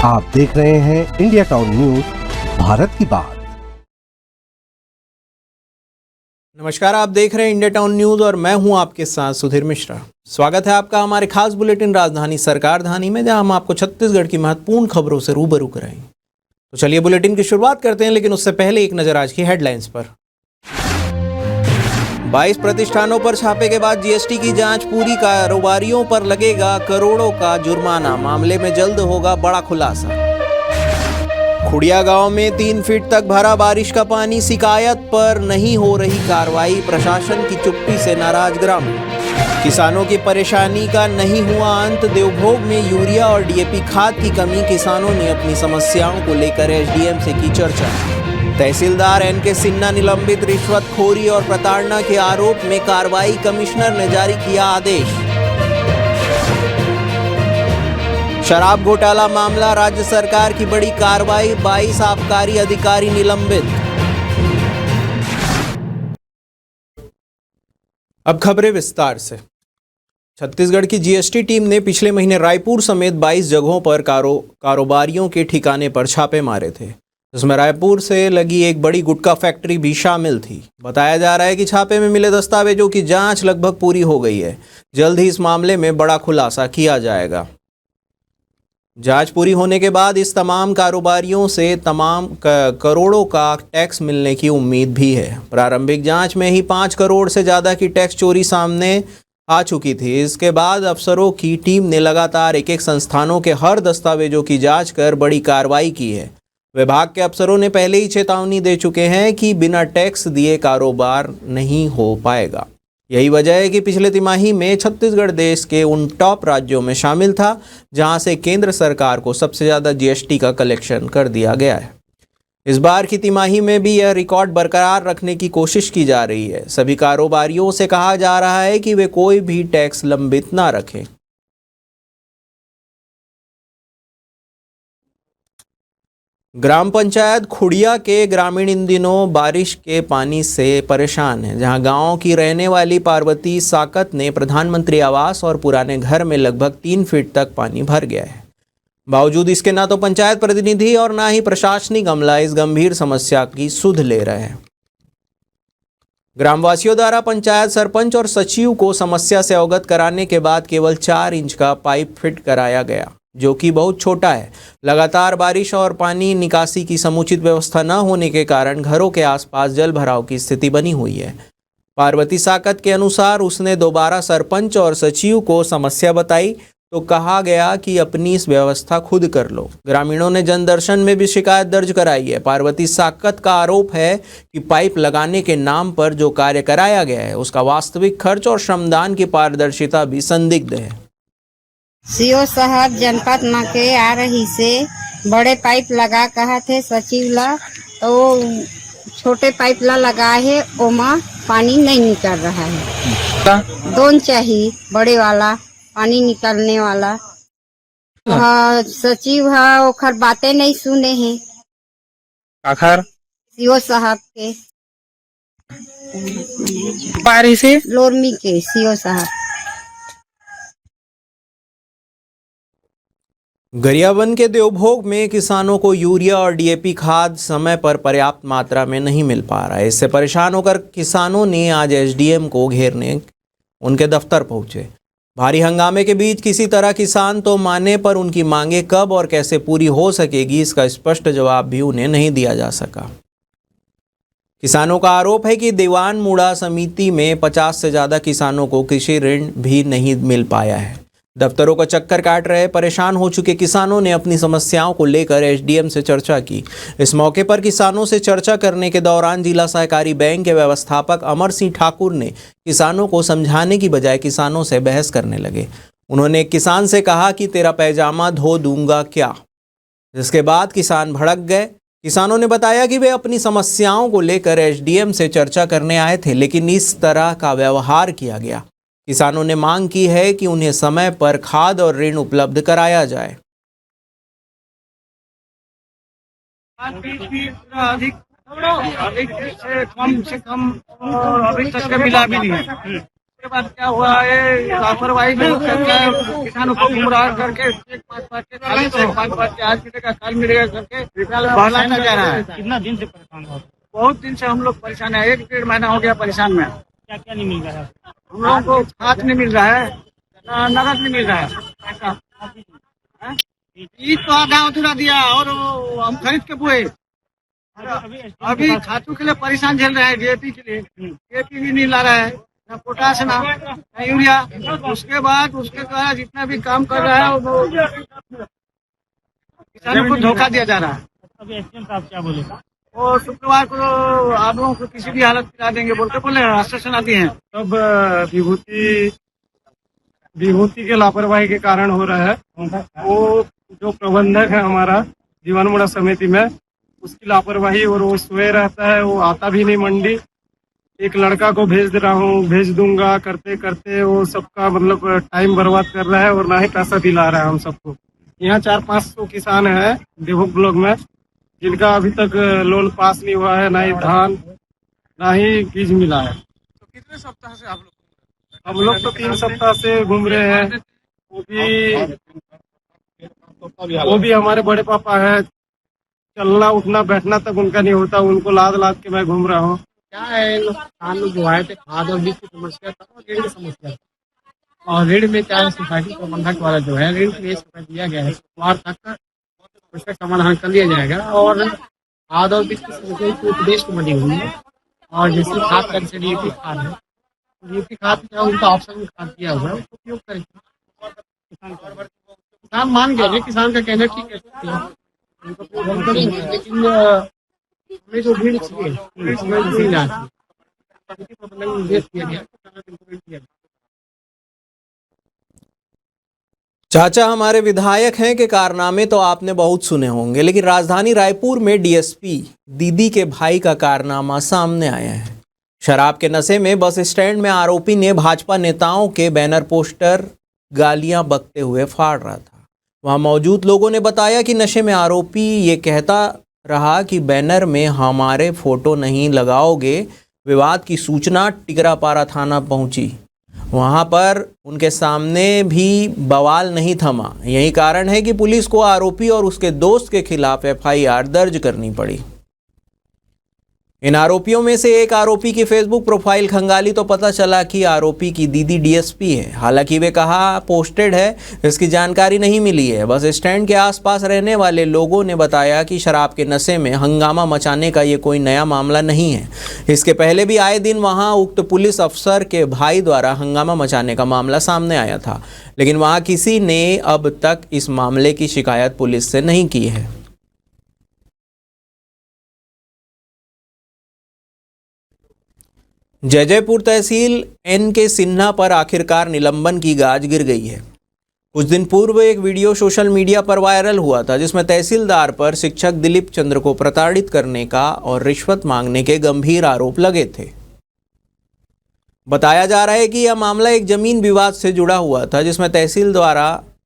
आप देख रहे हैं इंडिया टाउन न्यूज, भारत की बात। नमस्कार, आप देख रहे हैं इंडिया टाउन न्यूज और मैं हूं आपके साथ सुधीर मिश्रा। स्वागत है आपका हमारे खास बुलेटिन राजधानी सरकार धानी में, जहां हम आपको छत्तीसगढ़ की महत्वपूर्ण खबरों से रूबरू कराएंगे। तो चलिए बुलेटिन की शुरुआत करते हैं, लेकिन उससे पहले एक नजर आज की हेडलाइंस पर। 22 प्रतिष्ठानों पर छापे के बाद जीएसटी की जांच पूरी, कारोबारियों पर लगेगा करोड़ों का जुर्माना, मामले में जल्द होगा बड़ा खुलासा। खुड़िया गांव में 3 फीट तक भरा बारिश का पानी, शिकायत पर नहीं हो रही कार्रवाई, प्रशासन की चुप्पी से नाराज ग्रामीण। किसानों की परेशानी का नहीं हुआ अंत, देवभोग में यूरिया और डीएपी खाद की कमी, किसानों ने अपनी समस्याओं को लेकर एसडीएम से की चर्चा। तहसीलदार एनके सिन्हा निलंबित, रिश्वतखोरी और प्रताड़ना के आरोप में कार्रवाई, कमिश्नर ने जारी किया आदेश। शराब घोटाला मामला, राज्य सरकार की बड़ी कार्रवाई, 22 आबकारी अधिकारी निलंबित। अब खबरें विस्तार से। छत्तीसगढ़ की जीएसटी टीम ने पिछले महीने रायपुर समेत 22 जगहों पर कारोबारियों के ठिकाने पर छापे मारे थे, जिसमें रायपुर से लगी एक बड़ी गुटखा फैक्ट्री भी शामिल थी। बताया जा रहा है कि छापे में मिले दस्तावेजों की जांच लगभग पूरी हो गई है। जल्द ही इस मामले में बड़ा खुलासा किया जाएगा। जांच पूरी होने के बाद इस तमाम कारोबारियों से तमाम करोड़ों का टैक्स मिलने की उम्मीद भी है। प्रारंभिक जांच में ही 5 करोड़ से ज़्यादा की टैक्स चोरी सामने आ चुकी थी। इसके बाद अफसरों की टीम ने लगातार एक संस्थानों के हर दस्तावेजों की जांच कर बड़ी कार्रवाई की है। विभाग के अफसरों ने पहले ही चेतावनी दे चुके हैं कि बिना टैक्स दिए कारोबार नहीं हो पाएगा। यही वजह है कि पिछले तिमाही में छत्तीसगढ़ देश के उन टॉप राज्यों में शामिल था जहां से केंद्र सरकार को सबसे ज़्यादा जीएसटी का कलेक्शन कर दिया गया है। इस बार की तिमाही में भी यह रिकॉर्ड बरकरार रखने की कोशिश की जा रही है। सभी कारोबारियों से कहा जा रहा है कि वे कोई भी टैक्स लंबित ना रखें। ग्राम पंचायत खुड़िया के ग्रामीण इन दिनों बारिश के पानी से परेशान हैं, जहां गांव की रहने वाली पार्वती साकत ने प्रधानमंत्री आवास और पुराने घर में लगभग 3 फीट तक पानी भर गया है। बावजूद इसके ना तो पंचायत प्रतिनिधि और ना ही प्रशासनिक अमला इस गंभीर समस्या की सुध ले रहे हैं। ग्रामवासियों द्वारा पंचायत सरपंच और सचिव को समस्या से अवगत कराने के बाद केवल 4 इंच का पाइप फिट कराया गया, जो कि बहुत छोटा है। लगातार बारिश और पानी निकासी की समुचित व्यवस्था न होने के कारण घरों के आसपास जल भराव की स्थिति बनी हुई है। पार्वती साकत के अनुसार उसने दोबारा सरपंच और सचिव को समस्या बताई तो कहा गया कि अपनी इस व्यवस्था खुद कर लो। ग्रामीणों ने जनदर्शन में भी शिकायत दर्ज कराई है। पार्वती साकत का आरोप है कि पाइप लगाने के नाम पर जो कार्य कराया गया है उसका वास्तविक खर्च और श्रमदान की पारदर्शिता भी संदिग्ध है। सीओ साहब जनपद में के आ रही से बड़े पाइप लगा कहा थे सचिव ला, तो छोटे पाइप ला लगा है, ओमा पानी नहीं निकल रहा है। दोन चाहिए बड़े वाला पानी निकलने वाला। हाँ, सचिव है ओखर बातें नहीं सुने हैं आखर सीओ साहब के बारिश से लोरमी के सीओ साहब। गरियाबंद के देवभोग में किसानों को यूरिया और डीएपी खाद समय पर पर्याप्त मात्रा में नहीं मिल पा रहा है। इससे परेशान होकर किसानों ने आज एसडीएम को घेरने उनके दफ्तर पहुंचे। भारी हंगामे के बीच किसी तरह किसान तो माने, पर उनकी मांगे कब और कैसे पूरी हो सकेगी इसका स्पष्ट जवाब भी उन्हें नहीं दिया जा सका। किसानों का आरोप है कि दीवान मूड़ा समिति में 50 से ज़्यादा किसानों को कृषि ऋण भी नहीं मिल पाया है। दफ्तरों का चक्कर काट रहे परेशान हो चुके किसानों ने अपनी समस्याओं को लेकर एसडीएम से चर्चा की। इस मौके पर किसानों से चर्चा करने के दौरान जिला सहकारी बैंक के व्यवस्थापक अमर सिंह ठाकुर ने किसानों को समझाने की बजाय किसानों से बहस करने लगे। उन्होंने एक किसान से कहा कि तेरा पैजामा धो दूंगा क्या, जिसके बाद किसान भड़क गए। किसानों ने बताया कि वे अपनी समस्याओं को लेकर एसडीएम से चर्चा करने आए थे, लेकिन इस तरह का व्यवहार किया गया। किसानों ने मांग की है कि उन्हें समय पर खाद और ऋण उपलब्ध कराया जाए। अधिक से कम और अभी तक मिला भी नहीं है। उसके बाद क्या हुआ है, लापरवाही बहुत करता है, किसानों को गुमराह करके चेक पाँच के खाली तो 5 के आज मिलेगा कल मिलेगा करके बहलाता जा रहा है। कितना दिन से परेशान हो? बहुत दिन से हम लोग परेशान है, 1-1.5 महीना हो गया परेशान में। क्या क्या नहीं मिल रहा है? हम लोगों को खाद नहीं मिल रहा है, नगद नहीं मिल रहा है पैसा। ईद तो आधा अधूरा दिया और हम खरीद के बोए। अभी खातू के लिए परेशान झेल रहे हैं, डीएपी के लिए डीएपी भी नहीं ला रहा है, ना पोटास ना यूरिया। उसके बाद उसके द्वारा जितना भी काम कर रहा है वो किसानों को धोखा दिया जा रहा है। अभी एसडीएम साहब क्या बोले? और शुक्रवार को आप लोगों को किसी भी हालत पिला देंगे बोल के बोले, आश्वासन आती है। सब विभूति के लापरवाही के कारण हो रहा है। वो जो प्रबंधक है हमारा जीवाणुमुड़ा समिति में, उसकी लापरवाही, और वो सोए रहता है, वो आता भी नहीं मंडी। एक लड़का को भेज दे रहा हूँ, भेज दूंगा करते करते वो सबका मतलब टाइम बर्बाद कर रहा है और ना ही पैसा दिला रहा है हम सबको। यहाँ 400-500 किसान है देवोक ब्लॉक में, जिनका अभी तक लोन पास नहीं हुआ है, ना ही धान ना ही बीज मिला है। तो कितने सप्ताह से आप लोग? हम लोग तो 3 सप्ताह से घूम रहे हैं। वो भी हमारे बड़े पापा है, चलना उठना बैठना तक उनका नहीं होता, उनको लाद लाद के मैं घूम रहा हूँ। क्या है, किसान लोग जो आए थे खाद और बीज की समस्या था और ऋण की समस्या, और ऋण में चाहे सोसाइटी प्रबंधक द्वारा जो है ऋण के लिए समय दिया गया है, सोमवार तक उसका समाधान कर लिया जाएगा। और खाद और बीज की समस्या प्रदेश को बनी हुई है, और जैसे खाद का डीएपी खाद है, डीएपी खाद का उनका ऑप्शन में खाद दिया हुआ है, उसको उपयोग करें। किसान मान गए, किसान का कहना ठीक है, लेकिन हमें जो भीड़ चाहिए चाचा हमारे विधायक हैं कि कारनामे तो आपने बहुत सुने होंगे, लेकिन राजधानी रायपुर में डीएसपी दीदी के भाई का कारनामा सामने आया है। शराब के नशे में बस स्टैंड में आरोपी ने भाजपा नेताओं के बैनर पोस्टर गालियां बकते हुए फाड़ रहा था। वहां मौजूद लोगों ने बताया कि नशे में आरोपी ये कहता रहा कि बैनर में हमारे फोटो नहीं लगाओगे। विवाद की सूचना टिकरापारा थाना पहुंची। वहां पर उनके सामने भी बवाल नहीं थमा। यही कारण है कि पुलिस को आरोपी और उसके दोस्त के खिलाफ एफआईआर दर्ज करनी पड़ी। इन आरोपियों में से एक आरोपी की फेसबुक प्रोफाइल खंगाली तो पता चला कि आरोपी की दीदी डीएसपी है। हालांकि वे कहाँ पोस्टेड है इसकी जानकारी नहीं मिली है। बस स्टैंड के आसपास रहने वाले लोगों ने बताया कि शराब के नशे में हंगामा मचाने का ये कोई नया मामला नहीं है। इसके पहले भी आए दिन वहां उक्त पुलिस अफसर के भाई द्वारा हंगामा मचाने का मामला सामने आया था, लेकिन वहां किसी ने अब तक इस मामले की शिकायत पुलिस से नहीं की है। जयजयपुर तहसील एन.के. सिन्हा पर आखिरकार निलंबन की गाज गिर गई है। कुछ दिन पूर्व एक वीडियो सोशल मीडिया पर वायरल हुआ था, जिसमें तहसीलदार पर शिक्षक दिलीप चंद्र को प्रताड़ित करने का और रिश्वत मांगने के गंभीर आरोप लगे थे। बताया जा रहा है कि यह मामला एक जमीन विवाद से जुड़ा हुआ था, जिसमें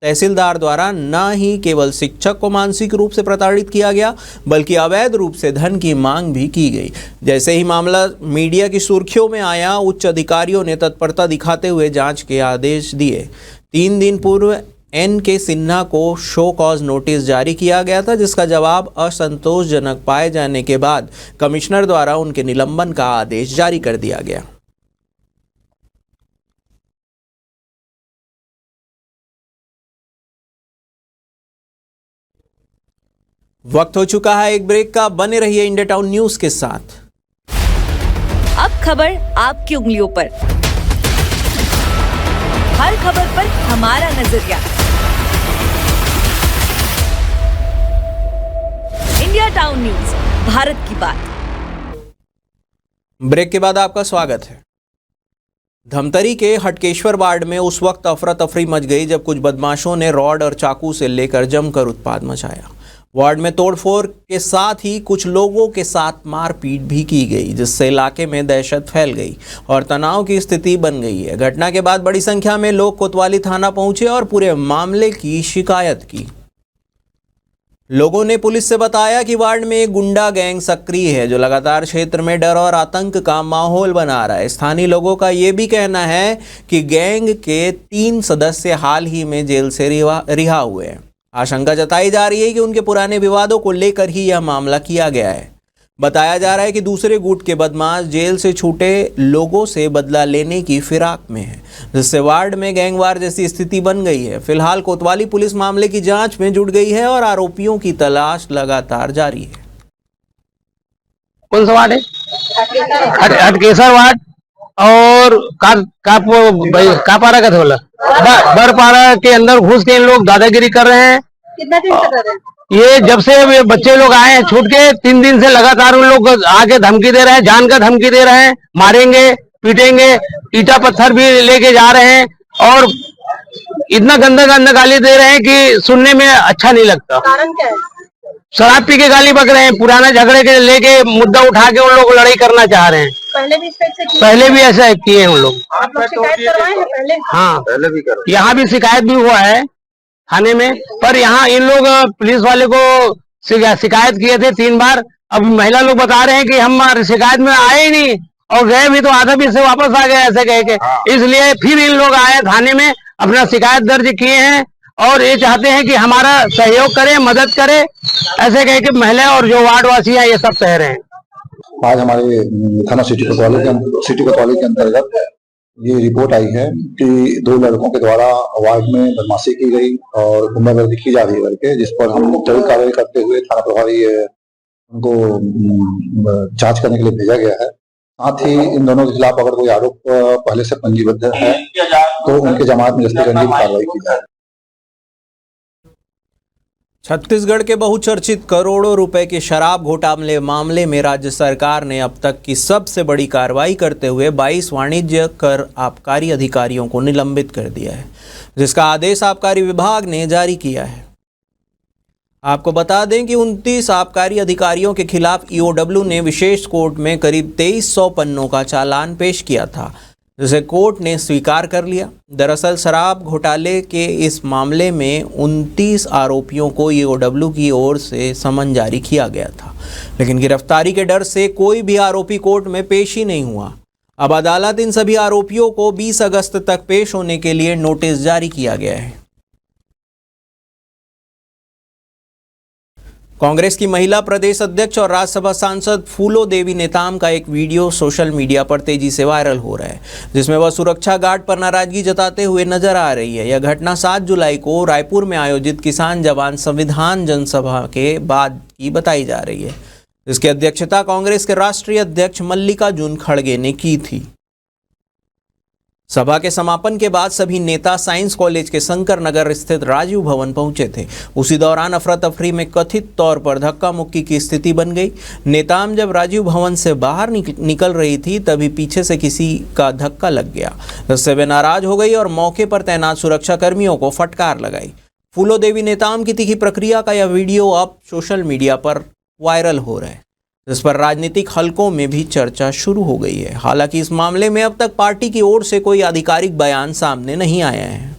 तहसीलदार द्वारा न ही केवल शिक्षक को मानसिक रूप से प्रताड़ित किया गया, बल्कि अवैध रूप से धन की मांग भी की गई। जैसे ही मामला मीडिया की सुर्खियों में आया, उच्च अधिकारियों ने तत्परता दिखाते हुए जांच के आदेश दिए। 3 दिन पूर्व एन.के. सिन्हा को शो कॉज नोटिस जारी किया गया था, जिसका जवाब असंतोषजनक पाए जाने के बाद कमिश्नर द्वारा उनके निलंबन का आदेश जारी कर दिया गया। वक्त हो चुका है एक ब्रेक का। बने रहिए इंडिया टाउन न्यूज के साथ। अब खबर आपकी उंगलियों पर, हर खबर पर हमारा नजरिया। इंडिया टाउन न्यूज, भारत की बात। ब्रेक के बाद आपका स्वागत है। धमतरी के हटकेश्वर वार्ड में उस वक्त अफरा तफरी मच गई जब कुछ बदमाशों ने रॉड और चाकू से लेकर जमकर उत्पात मचाया। वार्ड में तोड़फोड़ के साथ ही कुछ लोगों के साथ मारपीट भी की गई, जिससे इलाके में दहशत फैल गई और तनाव की स्थिति बन गई है। घटना के बाद बड़ी संख्या में लोग कोतवाली थाना पहुंचे और पूरे मामले की शिकायत की। लोगों ने पुलिस से बताया कि वार्ड में एक गुंडा गैंग सक्रिय है जो लगातार क्षेत्र में डर और आतंक का माहौल बना रहा है। स्थानीय लोगों का ये भी कहना है कि गैंग के 3 सदस्य हाल ही में जेल से रिहा हुए हैं। आशंका जताई जा रही है कि उनके पुराने विवादों को लेकर ही यह मामला किया गया है। बताया जा रहा है कि दूसरे गुट के बदमाश जेल से छूटे लोगों से बदला लेने की फिराक में है, जिससे वार्ड में गैंगवार जैसी स्थिति बन गई है। फिलहाल कोतवाली पुलिस मामले की जांच में जुट गई है और आरोपियों की तलाश लगातार जारी है। कौन सा वार्ड है? हटकेसर वार्ड और कापारा का बोला बरपारा के अंदर घुस के इन लोग दादागिरी कर रहे हैं। कितना दिन से कर रहे हैं? ये जब से ये बच्चे लोग आए हैं छूट के 3 दिन से लगातार उन लोग आके धमकी दे रहे हैं, जान का धमकी दे रहे हैं, मारेंगे पीटेंगे, ईटा पत्थर भी लेके जा रहे हैं और इतना गंदा गंदा गाली दे रहे हैं कि सुनने में अच्छा नहीं लगता। कारण क्या है? शराब पी के गाली बक रहे हैं, पुराना झगड़े के लेके मुद्दा उठा के उन लोग लड़ाई करना चाह रहे हैं। पहले भी इस टाइप से किए? पहले भी ऐसा किए हैं उन लोग। आप लोग शिकायत करवाए हैं पहले? हाँ पहले भी कर, यहाँ भी शिकायत भी हुआ है थाने में, पर यहाँ इन लोग पुलिस वाले को शिकायत किए थे 3 बार। अब महिला लोग बता रहे हैं कि हम शिकायत में आए ही नहीं और गए भी तो आधा भी से वापस आ गए ऐसे कह के। इसलिए फिर इन लोग आए थाने में, अपना शिकायत दर्ज किए हैं और ये चाहते हैं कि हमारा सहयोग करें, मदद करें, ऐसे कह के महिला और जो वार्ड वासी है ये सब कह रहे हैं। आज हमारे थाना सिटी कोतवाली के अंतर्गत ये रिपोर्ट आई है कि 2 लड़कों के द्वारा वार्ड में बदमाशी की गई और गुंडागर्दी की जा रही है करके, जिस पर हम जल्द कार्रवाई करते हुए थाना प्रभारी उनको जांच करने के लिए भेजा गया है। साथ ही इन दोनों के खिलाफ अगर कोई आरोप पहले से पंजीबद्ध है तो उनके जमानत में दस्तगिरी की कार्रवाई की जाए। छत्तीसगढ़ के बहुचर्चित करोड़ों रुपए के शराब घोटाले मामले में राज्य सरकार ने अब तक की सबसे बड़ी कार्रवाई करते हुए 22 वाणिज्य कर आबकारी अधिकारियों को निलंबित कर दिया है, जिसका आदेश आबकारी विभाग ने जारी किया है। आपको बता दें कि 29 आबकारी अधिकारियों के खिलाफ ईओडब्ल्यू ने विशेष कोर्ट में करीब 2300 पन्नों का चालान पेश किया था, जिसे कोर्ट ने स्वीकार कर लिया। दरअसल शराब घोटाले के इस मामले में 29 आरोपियों को ईओडब्ल्यू की ओर से समन जारी किया गया था, लेकिन गिरफ्तारी के डर से कोई भी आरोपी कोर्ट में पेश ही नहीं हुआ। अब अदालत इन सभी आरोपियों को 20 अगस्त तक पेश होने के लिए नोटिस जारी किया गया है। कांग्रेस की महिला प्रदेश अध्यक्ष और राज्यसभा सांसद फूलो देवी नेताम का एक वीडियो सोशल मीडिया पर तेजी से वायरल हो रहा है, जिसमें वह सुरक्षा गार्ड पर नाराजगी जताते हुए नजर आ रही है। यह घटना 7 जुलाई को रायपुर में आयोजित किसान जवान संविधान जनसभा के बाद की बताई जा रही है, जिसकी अध्यक्षता कांग्रेस के राष्ट्रीय अध्यक्ष मल्लिकार्जुन खड़गे ने की थी। सभा के समापन के बाद सभी नेता साइंस कॉलेज के शंकर नगर स्थित राजीव भवन पहुंचे थे। उसी दौरान अफरा तफरी में कथित तौर पर धक्का मुक्की की स्थिति बन गई। नेताम जब राजीव भवन से बाहर निकल रही थी तभी पीछे से किसी का धक्का लग गया, जिससे वे नाराज हो गई और मौके पर तैनात सुरक्षा कर्मियों को फटकार लगाई। फूलो देवी नेताम की तीखी प्रक्रिया का यह वीडियो अब सोशल मीडिया पर वायरल हो रहा है, जिस पर राजनीतिक हलकों में भी चर्चा शुरू हो गई है। हालांकि इस मामले में अब तक पार्टी की ओर से कोई आधिकारिक बयान सामने नहीं आया है।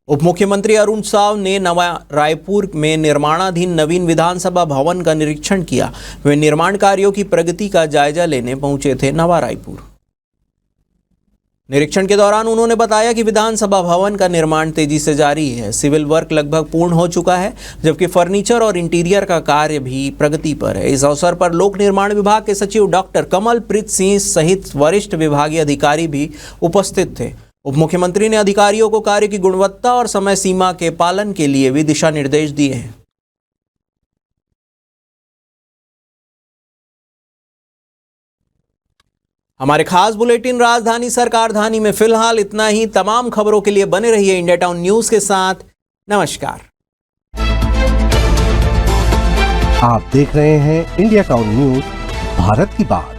उप मुख्यमंत्री अरुण साव ने नवा रायपुर में निर्माणाधीन नवीन विधानसभा भवन का निरीक्षण किया। वे निर्माण कार्यों की प्रगति का जायजा लेने पहुंचे थे नवा रायपुर। निरीक्षण के दौरान उन्होंने बताया कि विधानसभा भवन का निर्माण तेजी से जारी है। सिविल वर्क लगभग पूर्ण हो चुका है, जबकि फर्नीचर और इंटीरियर का कार्य भी प्रगति पर है। इस अवसर पर लोक निर्माण विभाग के सचिव डॉक्टर कमलप्रीत सिंह सहित वरिष्ठ विभागीय अधिकारी भी उपस्थित थे। उप मुख्यमंत्री ने अधिकारियों को कार्य की गुणवत्ता और समय सीमा के पालन के लिए भी दिशा निर्देश दिए हैं। हमारे खास बुलेटिन राजधानी सरकारधानी में फिलहाल इतना ही। तमाम खबरों के लिए बने रहिए इंडिया टाउन न्यूज के साथ। नमस्कार। आप देख रहे हैं इंडिया टाउन न्यूज, भारत की बात।